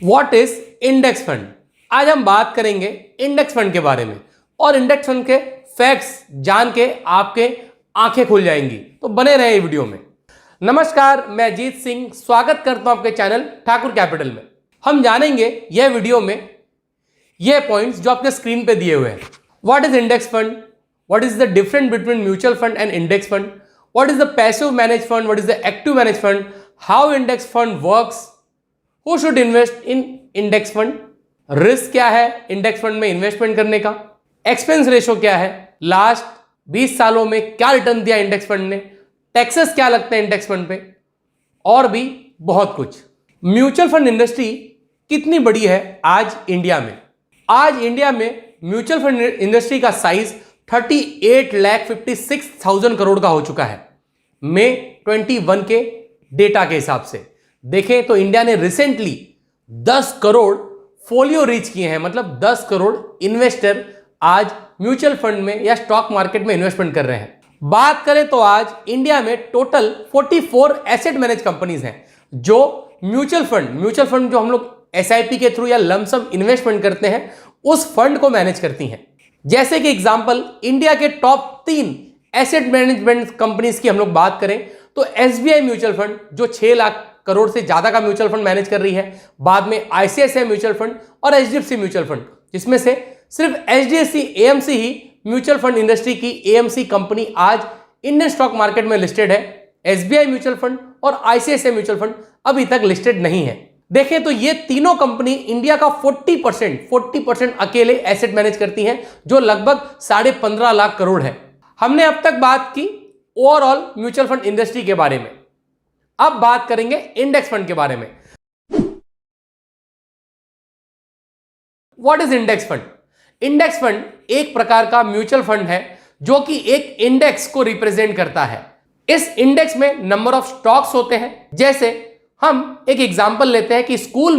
What is index fund. आज हम बात करेंगे इंडेक्स फंड के बारे में और इंडेक्स फंड के फैक्ट्स जान के आपके आंखें खुल जाएंगी, तो बने रहे वीडियो में। नमस्कार, मैं अजीत सिंह स्वागत करता हूं आपके चैनल ठाकुर कैपिटल में। हम जानेंगे यह वीडियो में ये पॉइंट्स जो आपके स्क्रीन पे दिए हुए हैं। What is index fund, what is the difference between mutual fund and index fund, what is the passive manage fund, what is the active manage fund, how index fund works, who should invest in index fund, risk क्या है index fund में investment करने का, expense ratio क्या है, last 20 सालों में क्या रिटर्न दिया इंडेक्स फंड ने, टैक्सेस क्या लगते हैं इंडेक्स फंड पे, और भी बहुत कुछ। म्यूचुअल फंड इंडस्ट्री कितनी बड़ी है आज इंडिया में। आज इंडिया में म्यूचुअल फंड इंडस्ट्री का साइज 38,56,000 करोड़ का हो चुका है मई 21 के डेटा के हिसाब से। देखें तो इंडिया ने रिसेंटली 10 करोड़ फोलियो रीच किए हैं, मतलब 10 करोड़ इन्वेस्टर आज म्यूचुअल फंड में या स्टॉक मार्केट में इन्वेस्टमेंट कर रहे हैं। बात करें तो आज इंडिया में टोटल 44 एसेट मैनेज कंपनीज हैं जो म्यूचुअल फंड जो हम लोग SIP के थ्रू या लमसम इन्वेस्टमेंट करते हैं उस फंड को मैनेज करती हैं। जैसे कि एग्जांपल इंडिया के टॉप 3 एसेट मैनेजमेंट कंपनीज की हम लोग बात करें तो SBI म्यूचुअल फंड जो 6 लाख करोड़ से ज्यादा का म्यूचुअल फंड मैनेज कर रही है, बाद में ICICI म्यूचुअल फंड और HDFC म्यूचुअल फंड, जिसमें से सिर्फ HDFC AMC ही म्यूचुअल फंड इंडस्ट्री की AMC कंपनी आज इंडियन स्टॉक मार्केट में लिस्टेड है। SBI म्यूचुअल फंड और ICICI म्यूचुअल फंड अभी तक लिस्टेड नहीं है। देखें तो ये तीनों कंपनी इंडिया का 40% अकेले एसेट मैनेज करती हैं, जो लगभग 15.5 लाख करोड़ है। हमने अब तक बात की ओवरऑल म्यूचुअल फंड इंडस्ट्री के बारे में, अब बात करेंगे इंडेक्स फंड के बारे में। What is index fund. Index fund एक प्रकार का म्यूचुअल फंड है जो कि एक इंडेक्स को रिप्रेजेंट करता है। इस इंडेक्स में नंबर ऑफ स्टॉक्स होते हैं। जैसे हम एक एग्जांपल लेते हैं कि स्कूल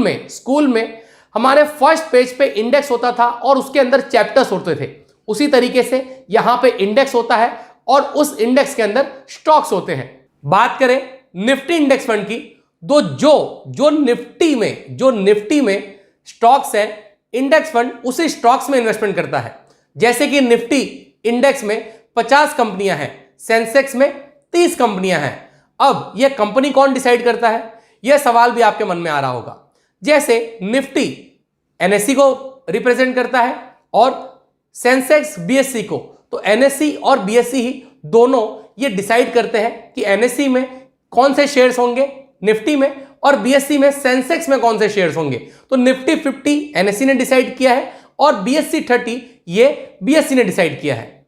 में हमारे फर्स्ट पेज पे इंडेक्स होता था और उसके अंदर चैप्टर्स होते थे। उसी तरीके से यहां पे इंडेक्स होता है और उस इंडेक्स के अंदर स्टॉक्स होते हैं। बात करें निफ्टी इंडेक्स फंड की, तो जो निफ्टी में स्टॉक्स है, इंडेक्स फंड उसी स्टॉक्स में इन्वेस्टमेंट करता है। जैसे कि निफ्टी इंडेक्स में 50 कंपनियां हैं, सेंसेक्स में 30 कंपनियां हैं। अब यह कंपनी कौन डिसाइड करता है, यह सवाल भी आपके मन में आ रहा होगा। जैसे निफ्टी NSE को रिप्रेजेंट करता है और सेंसेक्स BSE को, तो NSE और BSE ही दोनों ये डिसाइड करते हैं कि NSE में कौन से शेयर्स होंगे निफ्टी में और BSE में सेंसेक्स में कौन से शेयर्स होंगे। तो निफ्टी 50 NSE ने डिसाइड किया है और BSE 30 ये BSE ने डिसाइड किया है।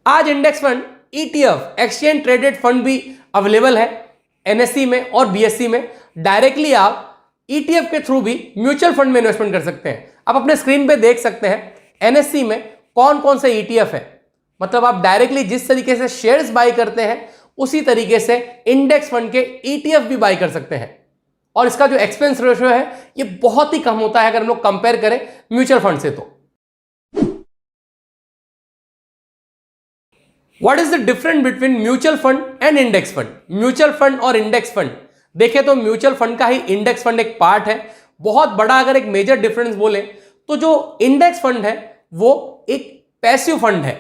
आज index fund ETF exchange traded fund भी अवेलेबल है NSE में और BSE में। डायरेक्टली आप ETF के थ्रू भी म्यूचुअल फंड में इन्वेस्टमेंट कर सकते हैं। आप अपने स्क्रीन पे देख सकते हैं NSE में कौन कौन से ETF है, मतलब आप डायरेक्टली जिस तरीके से शेयर्स बाय करते हैं उसी तरीके से इंडेक्स फंड के ETF भी बाय कर सकते हैं। और इसका जो एक्सपेंस रेशियो है ये बहुत ही कम होता है अगर हम लोग कंपेयर करें म्यूचुअल फंड से। तो what is the difference between mutual fund and index fund. Mutual fund और इंडेक्स फंड, देखें तो म्यूचुअल फंड का ही इंडेक्स फंड एक पार्ट है। बहुत बड़ा अगर एक मेजर डिफरेंस बोले तो जो इंडेक्स फंड है वो एक पैसिव फंड है।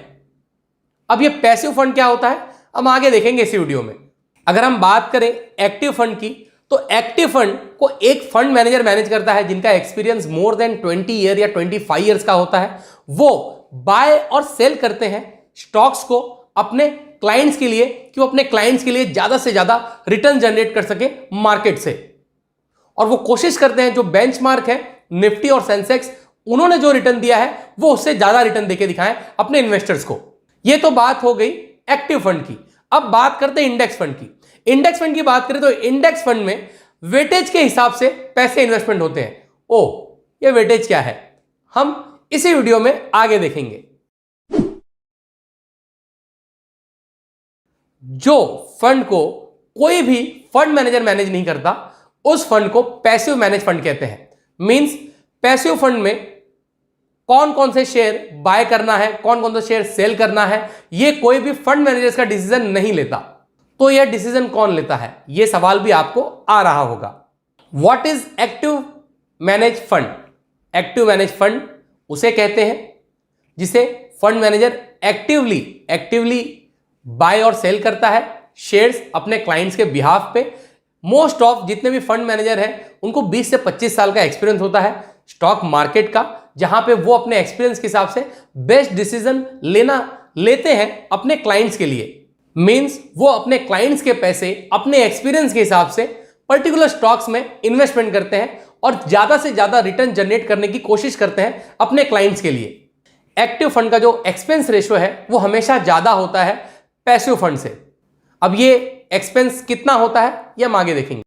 अब ये पैसिव फंड क्या होता है हम आगे देखेंगे इसी वीडियो में। अगर हम बात करें एक्टिव फंड की, तो एक्टिव फंड को एक फंड मैनेजर मैनेज करता है जिनका एक्सपीरियंस मोर देन 20 ईयर या 25 ईयर्स का होता है। वो बाय और सेल करते हैं स्टॉक्स को अपने क्लाइंट्स के लिए कि वो अपने क्लाइंट्स के लिए ज्यादा से ज्यादा रिटर्न जनरेट कर सके मार्केट से। और वो कोशिश करते हैं जो बेंचमार्क है निफ्टी और सेंसेक्स, उन्होंने जो रिटर्न दिया है वो उससे ज्यादा रिटर्न देके दिखाएं अपने इन्वेस्टर्स को। ये तो बात हो गई एक्टिव फंड की। अब बात करते हैं इंडेक्स फंड की। इंडेक्स फंड की बात करें तो इंडेक्स फंड में वेटेज के हिसाब से पैसे इन्वेस्टमेंट होते हैं। ये वेटेज क्या है हम इसी वीडियो में आगे देखेंगे। जो फंड को कोई भी फंड मैनेजर मैनेज नहीं करता उस फंड को पैसिव मैनेज फंड कहते हैं। मींस पैसिव फंड में कौन कौन से शेयर बाय करना है, कौन कौन से शेयर सेल करना है, ये कोई भी फंड मैनेजर्स का डिसीजन नहीं लेता। तो यह डिसीजन कौन लेता है, यह सवाल भी आपको आ रहा होगा। What is active manage fund, active manage fund उसे कहते हैं जिसे फंड मैनेजर एक्टिवली बाय और सेल करता है शेयर्स अपने क्लाइंट्स के बिहाफ पे। मोस्ट ऑफ जितने भी फंड मैनेजर हैं उनको 20 से 25 साल का एक्सपीरियंस होता है स्टॉक मार्केट का, जहां पे वो अपने एक्सपीरियंस के हिसाब से बेस्ट डिसीजन लेते हैं अपने क्लाइंट्स के लिए। मींस वो अपने क्लाइंट्स के पैसे अपने एक्सपीरियंस के हिसाब से पर्टिकुलर स्टॉक्स में इन्वेस्टमेंट करते हैं और ज्यादा से ज्यादा रिटर्न जनरेट करने की कोशिश करते हैं अपने क्लाइंट्स के लिए। एक्टिव फंड का जो एक्सपेंस रेशियो है वो हमेशा ज्यादा होता है पैसिव फंड से। अब ये एक्सपेंस कितना होता है ये हम आगे देखेंगे।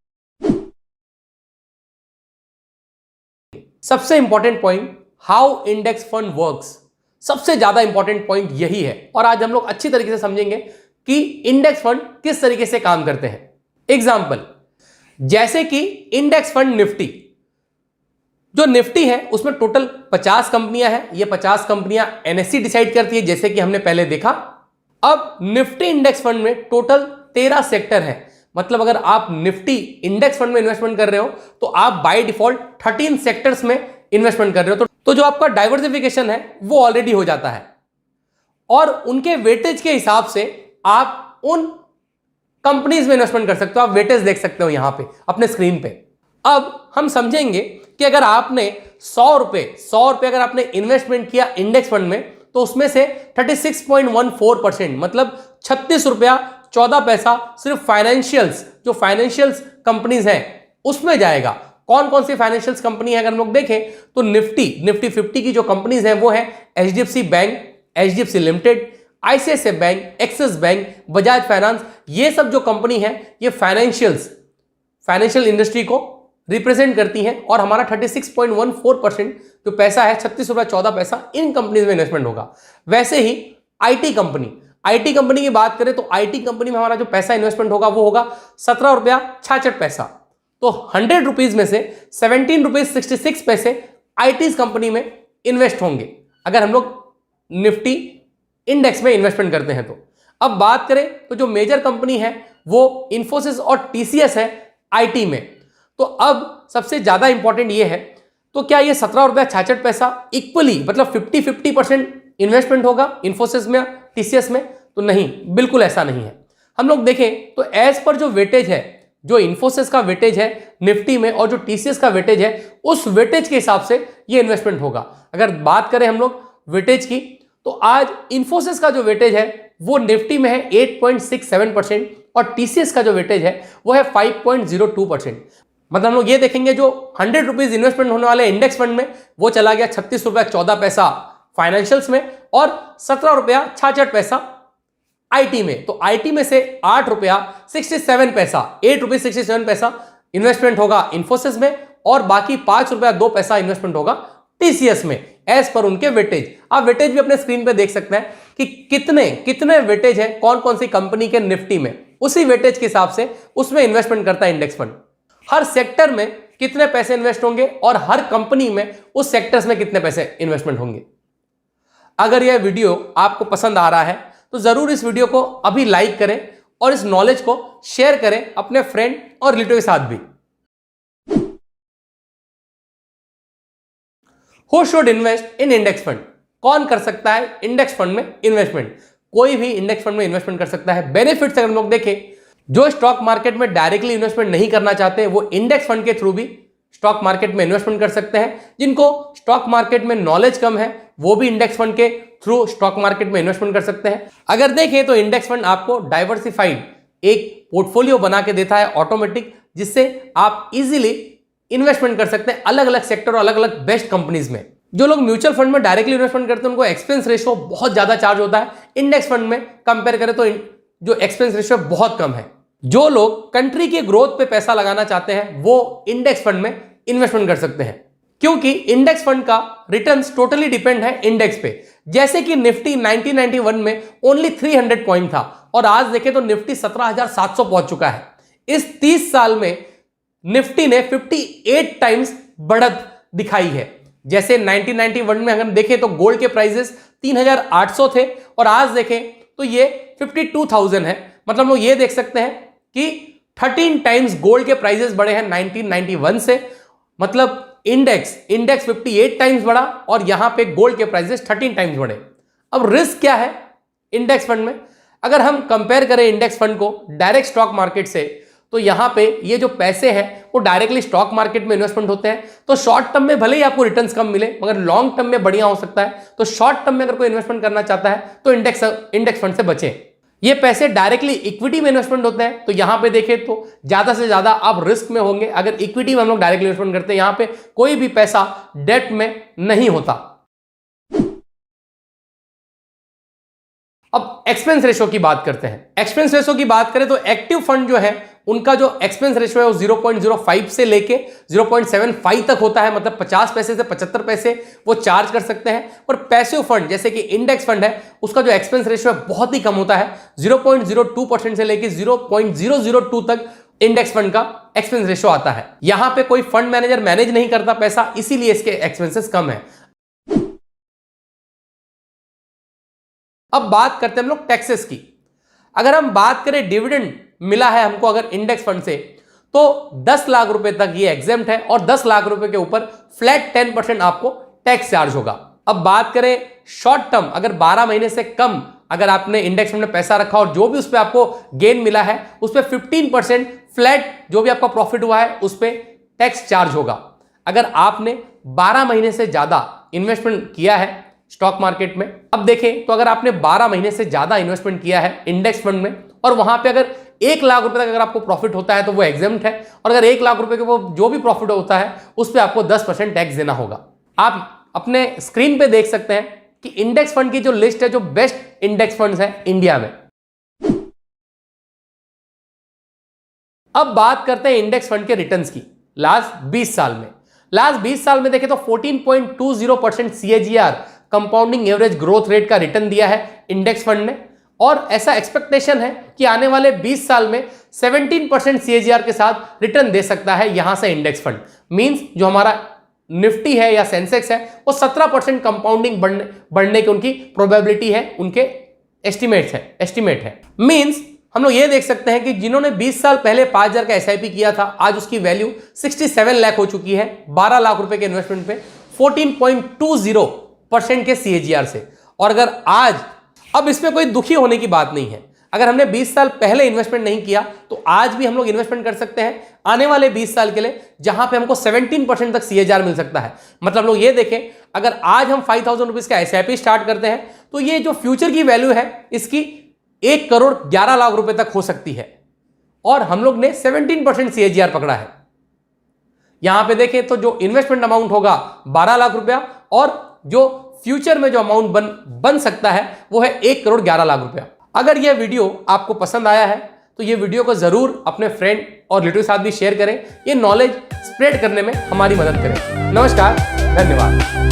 सबसे important point, how index fund works, सबसे ज्यादा इंपॉर्टेंट पॉइंट यही है और आज हम लोग अच्छी तरीके से समझेंगे कि इंडेक्स फंड किस तरीके से काम करते हैं। एग्जाम्पल, जैसे कि इंडेक्स फंड निफ्टी, जो निफ्टी है उसमें टोटल 50 कंपनियां हैं। ये 50 कंपनियां एनएससी डिसाइड करती है जैसे कि हमने पहले देखा। अब निफ्टी इंडेक्स फंड में टोटल 13 सेक्टर है। मतलब अगर आप निफ्टी इंडेक्स फंड में इन्वेस्टमेंट कर रहे हो तो आप बाय डिफॉल्ट 13 सेक्टर्स में इन्वेस्टमेंट कर रहे हो, तो जो आपका डाइवर्सिफिकेशन है वो ऑलरेडी हो जाता है और उनके वेटेज के हिसाब से आप उन कंपनीज में इन्वेस्टमेंट कर सकते हो। आप वेटेज देख सकते हो यहां पे अपने स्क्रीन पे। अब हम समझेंगे कि अगर आपने 100 रुपए अगर आपने इन्वेस्टमेंट किया इंडेक्स फंड में तो उसमें से 36.14% मतलब 36 रुपया 14 पैसा सिर्फ जो फाइनेंशियल्स कंपनीज हैं उसमें जाएगा। कौन कौन सी फाइनेंशियल्स कंपनी है अगर हम लोग देखें तो निफ्टी 50 की जो कंपनीज हैं वो है HDFC bank, HDFC limited, ICICI bank, axis bank, Bajaj finance. ये सब जो कंपनी है ये फाइनेंशियल इंडस्ट्री को रिप्रेजेंट करती हैं और हमारा 36.14% जो पैसा है 36 रुपया 14 पैसा इन कंपनीज में इन्वेस्टमेंट होगा। वैसे ही आईटी कंपनी की बात करें तो आईटी कंपनी में हमारा जो पैसा इन्वेस्टमेंट होगा वो होगा 17 रुपया 66 पैसा। तो 100 रुपीज में से 17 रुपीज 66 पैसे आईटी कंपनी में इन्वेस्ट होंगे अगर हम लोग निफ्टी इंडेक्स में इन्वेस्टमेंट करते हैं तो। अब बात करें तो जो मेजर कंपनी है वो इन्फोसिस और टीसीएस है आईटी में। तो अब सबसे ज्यादा इंपॉर्टेंट ये है, तो क्या ये 17 रुपया 66 पैसा इक्वली मतलब 50-50% इन्वेस्टमेंट होगा इन्फोसिस में टीसीएस में? तो नहीं, बिल्कुल ऐसा नहीं है। हम लोग देखें तो एज पर जो वेटेज है, जो इन्फोसिस का वेटेज है निफ्टी में और जो टीसीएस का वेटेज है उस वेटेज के हिसाब से ये इन्वेस्टमेंट होगा। अगर बात करें हम लोग वेटेज की तो आज इन्फोसिस का जो वेटेज है वो निफ्टी में है 8.67% और टीसीएस का जो वेटेज है वो है 5.02%। मतलब हम लोग ये देखेंगे जो 100 रुपीज इन्वेस्टमेंट होने वाले इंडेक्स फंड में वो चला गया 36 रुपया 14 पैसा फाइनेंशियल्स में और 17 रुपया 66 पैसा आईटी में। तो आईटी में से 8 रुपया 67 पैसा 8 रुपये 67 पैसा इन्वेस्टमेंट होगा इन्फोसिस में और बाकी 5 रुपया 2 पैसा इन्वेस्टमेंट होगा टीसीएस में एज पर उनके वेटेज। आप वेटेज भी अपने स्क्रीन पे देख सकते हैं कि कितने वेटेज है कौन कौन सी कंपनी के निफ्टी में, उसी वेटेज के हिसाब से उसमें इन्वेस्टमेंट करता है इंडेक्स फंड। हर सेक्टर में कितने पैसे इन्वेस्ट होंगे और हर कंपनी में उस सेक्टर्स में कितने पैसे इन्वेस्टमेंट होंगे। अगर यह वीडियो आपको पसंद आ रहा है तो जरूर इस वीडियो को अभी लाइक करें और इस नॉलेज को शेयर करें अपने फ्रेंड और रिलेटिव के साथ भी। Who should invest in index fund? कौन कर सकता है इंडेक्स फंड में इन्वेस्टमेंट? कोई भी इंडेक्स फंड में इन्वेस्टमेंट कर सकता है। बेनिफिट्स अगर हम लोग देखें, जो स्टॉक मार्केट में डायरेक्टली इन्वेस्टमेंट नहीं करना चाहते वो इंडेक्स फंड के थ्रू भी स्टॉक मार्केट में इन्वेस्टमेंट कर सकते हैं। जिनको स्टॉक मार्केट में नॉलेज कम है वो भी इंडेक्स फंड के थ्रू स्टॉक मार्केट में इन्वेस्टमेंट कर सकते हैं। अगर देखें तो इंडेक्स फंड आपको डाइवर्सिफाइड एक पोर्टफोलियो बना के देता है ऑटोमेटिक, जिससे आप इजीली इन्वेस्टमेंट कर सकते हैं अलग अलग सेक्टर और अलग अलग बेस्ट कंपनीज में। जो लोग म्यूचुअल फंड में डायरेक्टली इन्वेस्टमेंट करते हैं उनको एक्सपेंस रेशियो बहुत ज्यादा चार्ज होता है। इंडेक्स फंड में कंपेयर करें तो जो एक्सपेंस रेशियो बहुत कम है। जो लोग कंट्री के ग्रोथ पे पैसा लगाना चाहते हैं वो इंडेक्स फंड में इन्वेस्टमेंट कर सकते हैं, क्योंकि इंडेक्स फंड का रिटर्न्स टोटली डिपेंड है इंडेक्स पे। जैसे कि निफ्टी 1991 में ओनली 300 पॉइंट था और आज देखें तो निफ्टी 17,700 पहुंच चुका है। इस 30 साल में निफ्टी ने 58 टाइम्स बढ़त दिखाई है। जैसे 1991 में अगर देखें तो गोल्ड के प्राइसेस 3,800 थे और आज देखें तो ये 52,000 है। मतलब हम लोग ये देख सकते हैं कि 13 टाइम्स गोल्ड के प्राइसेस बढ़े हैं 1991 से। मतलब इंडेक्स 58 टाइम्स बढ़ा और यहां पे गोल्ड के प्राइसेस 13 टाइम्स बढ़े। अब रिस्क क्या है इंडेक्स फंड में? अगर हम कंपेयर करें इंडेक्स फंड को डायरेक्ट स्टॉक मार्केट से, तो यहां पे ये जो पैसे हैं वो डायरेक्टली स्टॉक मार्केट में इन्वेस्टमेंट होते हैं। तो शॉर्ट टर्म में भले ही आपको रिटर्न्स कम मिले, मगर लॉन्ग टर्म में बढ़िया हो सकता है। तो शॉर्ट टर्म में अगर कोई इन्वेस्टमेंट करना चाहता है तो इंडेक्स फंड से बचें। ये पैसे डायरेक्टली इक्विटी में इन्वेस्टमेंट होते हैं, तो यहां पे देखें तो ज्यादा से ज्यादा आप रिस्क में होंगे अगर इक्विटी में हम लोग डायरेक्टली इन्वेस्टमेंट करते हैं। यहां पे कोई भी पैसा डेट में नहीं होता। अब एक्सपेंस रेशो की बात करते हैं। एक्सपेंस रेशो की बात करें तो एक्टिव फंड जो है उनका जो एक्सपेंस रेशो है वो 0.05 से लेके 0.75 तक होता है, मतलब 50 पैसे से 75 पैसे वो चार्ज कर सकते हैं। पर पैसिव फंड जैसे कि इंडेक्स फंड है उसका जो एक्सपेंस रेशो है बहुत ही कम होता है, 0.02% से लेके 0.002 तक इंडेक्स फंड का एक्सपेंस रेशो आता है। यहां पे कोई फंड मैनेजर मैनेज नहीं करता पैसा, इसीलिए इसके एक्सपेंसेस कम है। अब बात करते हैं हम लोग टैक्सेस की। अगर हम बात करें डिविडेंड मिला है हमको अगर इंडेक्स फंड से, तो 10 लाख रुपए तक ये एग्जेम्प्ट है और 10 लाख रुपए के ऊपर फ्लैट 10% आपको टैक्स चार्ज होगा। अब बात करें शॉर्ट टर्म, अगर 12 महीने से कम अगर आपने इंडेक्स फंड में पैसा रखा और जो भी उस पर आपको गेन मिला है उस पर 15% फ्लैट जो भी आपका प्रॉफिट हुआ है उस पर टैक्स चार्ज होगा। अगर आपने 12 महीने से ज्यादा इन्वेस्टमेंट किया है स्टॉक मार्केट में, अब देखें तो अगर आपने 12 महीने से ज्यादा इन्वेस्टमेंट किया है इंडेक्स फंड में और वहां पे अगर 1 लाख रुपए तक अगर आपको प्रॉफिट होता है तो वो एग्जेम्प्ट है, और अगर 1 लाख रुपए के वो जो भी प्रॉफिट होता है उस पर आपको 10% टैक्स देना होगा। आप अपने स्क्रीन पे देख सकते हैं कि इंडेक्स फंड की जो लिस्ट है, जो बेस्ट इंडेक्स फंड्स हैं इंडिया में। अब बात करते हैं इंडेक्स फंड के रिटर्न्स की लास्ट 20 साल में। लास्ट 20 साल में देखें तो 14.20% CAGR compounding average growth rate का रिटर्न दिया है इंडेक्स फंड ने, और ऐसा एक्सपेक्टेशन है कि आने वाले 20 साल में 17% CAGR के साथ रिटर्न दे सकता है यहां से इंडेक्स फंड। मींस जो हमारा निफ्टी है या सेंसेक्स है वो 17% कंपाउंडिंग बढ़ने की उनकी प्रोबेबिलिटी है, उनके एस्टिमेट है। मींस हम लोग ये देख सकते हैं कि जिन्होंने 20 साल पहले 5,000 का SIP किया था, आज उसकी वैल्यू 67 लाख हो चुकी है 12 लाख रुपए के इन्वेस्टमेंट पे 14.20% के CAGR से। और अगर आज, अब इसमें कोई दुखी होने की बात नहीं है, अगर हमने 20 साल पहले इन्वेस्टमेंट नहीं किया तो आज भी हम लोग इन्वेस्टमेंट कर सकते हैं आने वाले 20 साल के लिए, जहां पे हमको 17% तक CAGR मिल सकता है। मतलब लोग ये देखें, अगर आज हम 5,000 रुपीज का SIP स्टार्ट करते हैं तो ये जो फ्यूचर की वैल्यू है इसकी 1 करोड़ 11 लाख रुपए तक हो सकती है, और हम लोग ने 17% CAGR पकड़ा है। यहां पे देखें तो जो इन्वेस्टमेंट अमाउंट होगा 12 लाख रुपया, और जो फ्यूचर में जो अमाउंट बन सकता है वो है 1 करोड़ 11 लाख रुपया। अगर यह वीडियो आपको पसंद आया है तो ये वीडियो को जरूर अपने फ्रेंड और रिलेटिव के साथ भी शेयर करें। ये नॉलेज स्प्रेड करने में हमारी मदद करें। नमस्कार, धन्यवाद।